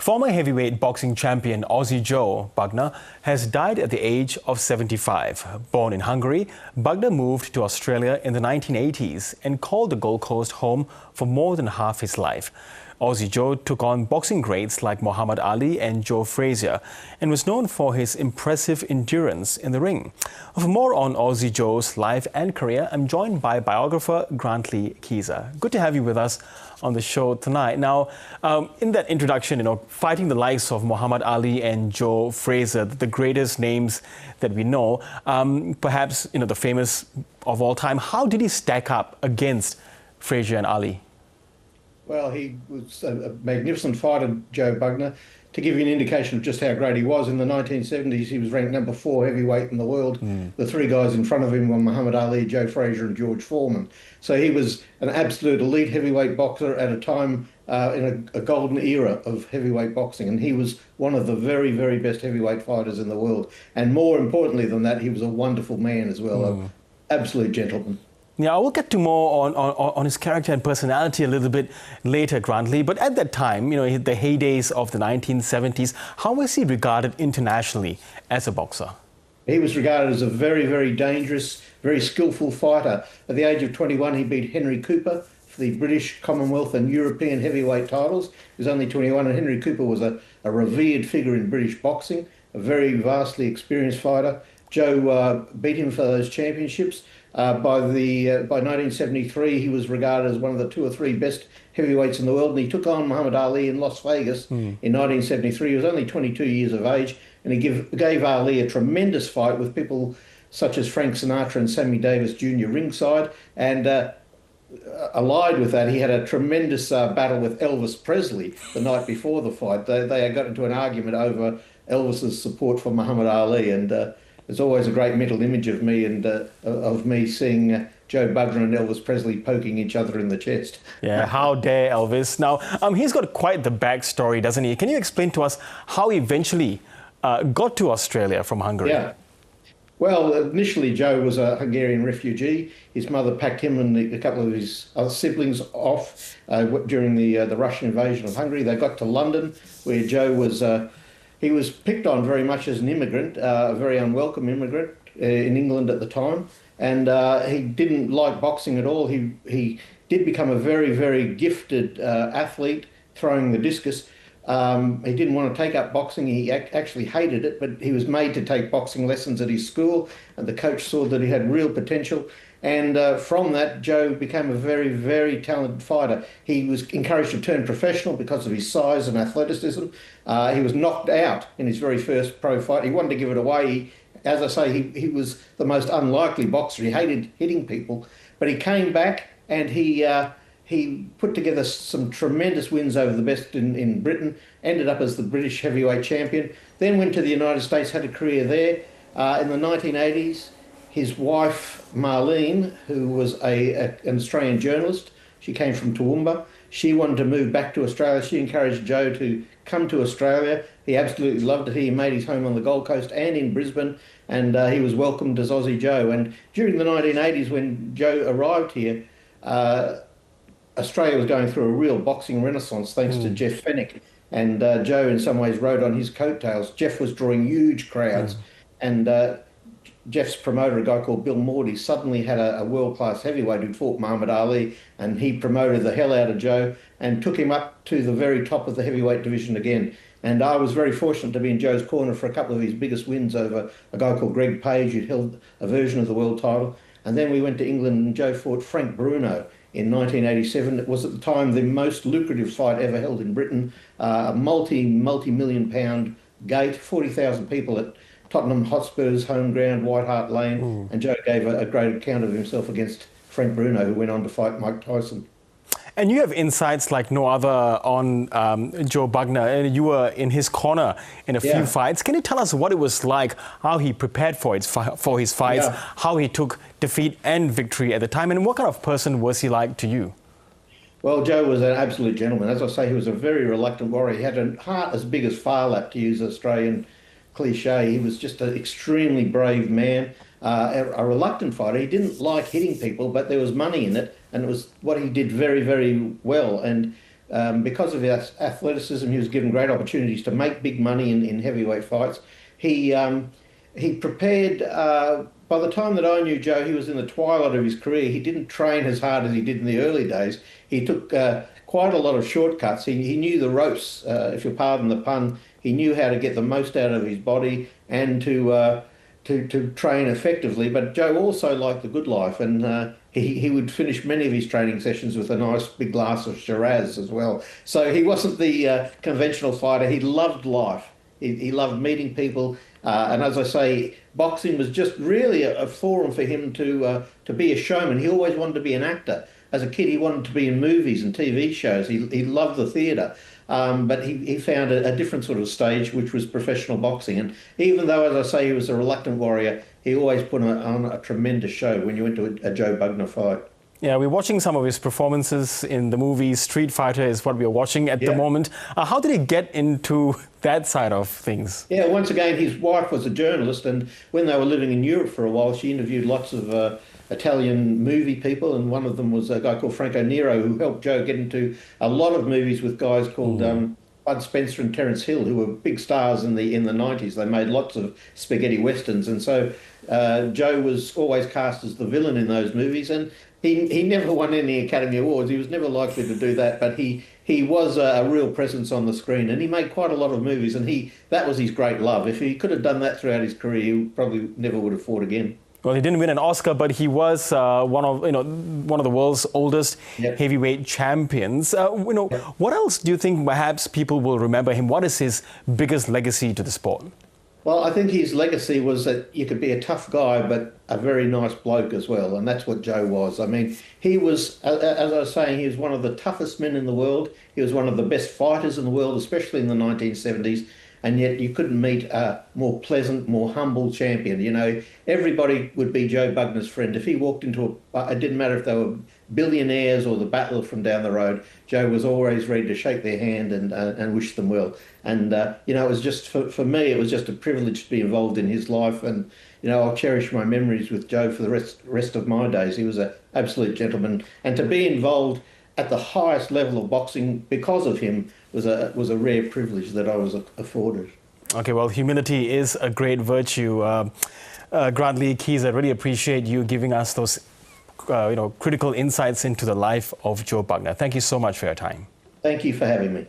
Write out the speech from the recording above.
Former heavyweight boxing champion Aussie Joe Bugner has died at the age of 75. Born in Hungary, Bugner moved to Australia in the 1980s and called the Gold Coast home for more than half his life. Aussie Joe took on boxing greats like Muhammad Ali and Joe Frazier and was known for his impressive endurance in the ring. For more on Aussie Joe's life and career, I'm joined by biographer Grantlee Kieza. Good to have you with us on the show tonight. Now, in that introduction, fighting the likes of Muhammad Ali and Joe Frazier, the greatest names that we know, perhaps the famous of all time, how did he stack up against Frazier and Ali? Well, he was a magnificent fighter, Joe Bugner. To give you an indication of just how great he was, in the 1970s, he was ranked number 4 heavyweight in the world. The 3 guys in front of him were Muhammad Ali, Joe Frazier and George Foreman. So he was an absolute elite heavyweight boxer at a time in a golden era of heavyweight boxing. And he was one of the very, very best heavyweight fighters in the world. And more importantly than that, he was a wonderful man as well, an absolute gentleman. Yeah, I will get to more on his character and personality a little bit later, Grantlee. But at that time, the heydays of the 1970s, how was he regarded internationally as a boxer? He was regarded as a very, very dangerous, very skillful fighter. At the age of 21, he beat Henry Cooper for the British, Commonwealth and European heavyweight titles. He was only 21, and Henry Cooper was a revered figure in British boxing, a very vastly experienced fighter. Joe beat him for those championships. By 1973, he was regarded as one of the 2 or 3 best heavyweights in the world, and he took on Muhammad Ali in Las Vegas in 1973. He was only 22 years of age, and he gave Ali a tremendous fight with people such as Frank Sinatra and Sammy Davis Jr. ringside, and allied with that, he had a tremendous battle with Elvis Presley the night before the fight. They got into an argument over Elvis's support for Muhammad Ali, and there's always a great mental image of me and of me seeing Joe Bugner and Elvis Presley poking each other in the chest. Yeah, how dare Elvis. Now, he's got quite the backstory, doesn't he? Can you explain to us how he eventually got to Australia from Hungary? Yeah. Well, initially Joe was a Hungarian refugee. His mother packed him and a couple of his other siblings off during the Russian invasion of Hungary. They got to London, where Joe was... he was picked on very much as an immigrant, a very unwelcome immigrant in England at the time, and he didn't like boxing at all. He did become a very, very gifted athlete, throwing the discus. He didn't want to take up boxing. He actually hated it, but he was made to take boxing lessons at his school, and the coach saw that he had real potential. And from that, Joe became a very, very talented fighter. He was encouraged to turn professional because of his size and athleticism. He was knocked out in his very first pro fight. He wanted to give it away. As I say, he was the most unlikely boxer. He hated hitting people. But he came back and he put together some tremendous wins over the best in Britain, ended up as the British heavyweight champion, then went to the United States, had a career there. In the 1980s, his wife, Marlene, who was an Australian journalist, she came from Toowoomba. She wanted to move back to Australia. She encouraged Joe to come to Australia. He absolutely loved it. He made his home on the Gold Coast and in Brisbane, and he was welcomed as Aussie Joe. And during the 1980s, when Joe arrived here, Australia was going through a real boxing renaissance thanks to Jeff Fennick. And Joe, in some ways, rode on his coattails. Jeff was drawing huge crowds. And Jeff's promoter, a guy called Bill Morty, suddenly had a world-class heavyweight who fought Muhammad Ali, and he promoted the hell out of Joe and took him up to the very top of the heavyweight division again. And I was very fortunate to be in Joe's corner for a couple of his biggest wins over a guy called Greg Page, who'd held a version of the world title. And then we went to England and Joe fought Frank Bruno in 1987. It was at the time the most lucrative fight ever held in Britain, a multi-million pound gate, 40,000 people at Tottenham Hotspur's home ground, White Hart Lane, and Joe gave a great account of himself against Frank Bruno, who went on to fight Mike Tyson. And you have insights like no other on Joe Bugner, and you were in his corner in a few fights. Can you tell us what it was like, how he prepared for his fights, how he took defeat and victory at the time, and what kind of person was he like to you? Well, Joe was an absolute gentleman. As I say, he was a very reluctant warrior. He had a heart as big as Phar Lap, to use Australian cliche. He was just an extremely brave man, a reluctant fighter. He didn't like hitting people, but there was money in it, and it was what he did very, very well. And because of his athleticism, he was given great opportunities to make big money in heavyweight fights. He prepared. By the time that I knew Joe, he was in the twilight of his career. He didn't train as hard as he did in the early days. He took quite a lot of shortcuts. He knew the ropes, if you'll pardon the pun. He knew how to get the most out of his body and to train effectively. But Joe also liked the good life, and he would finish many of his training sessions with a nice big glass of Shiraz as well. So he wasn't the conventional fighter. He loved life. He loved meeting people. And as I say, boxing was just really a forum for him to be a showman. He always wanted to be an actor. As a kid, he wanted to be in movies and TV shows. He loved the theatre. But he found a different sort of stage, which was professional boxing. And even though, as I say, he was a reluctant warrior, he always put on a tremendous show when you went to a Joe Bugner fight. Yeah, we're watching some of his performances in the movie. Street Fighter is what we are watching at the moment. How did he get into that side of things? Yeah, once again, his wife was a journalist, and when they were living in Europe for a while, she interviewed lots of Italian movie people, and one of them was a guy called Franco Nero, who helped Joe get into a lot of movies with guys called Bud Spencer and Terence Hill, who were big stars in the 90s. They made lots of spaghetti westerns, and so Joe was always cast as the villain in those movies, and he never won any Academy Awards. He was never likely to do that, but he was a real presence on the screen, and he made quite a lot of movies, and that was his great love. If he could have done that throughout his career, he probably never would have fought again. Well, he didn't win an Oscar, but he was one of the world's oldest heavyweight champions. What else do you think perhaps people will remember him? What is his biggest legacy to the sport? Well, I think his legacy was that you could be a tough guy, but a very nice bloke as well, and that's what Joe was. I mean, he was, as I was saying, he was one of the toughest men in the world. He was one of the best fighters in the world, especially in the 1970s. And yet you couldn't meet a more pleasant, more humble champion. You know, everybody would be Joe Bugner's friend. If he walked into it didn't matter if they were billionaires or the battler from down the road, Joe was always ready to shake their hand and wish them well. And, it was just, for me, it was just a privilege to be involved in his life. And, I'll cherish my memories with Joe for the rest of my days. He was an absolute gentleman. And to be involved at the highest level of boxing because of him was a rare privilege that I was afforded. Okay, well, humility is a great virtue. Grantlee Kieza, I really appreciate you giving us those critical insights into the life of Joe Bugner. Thank you so much for your time. Thank you for having me.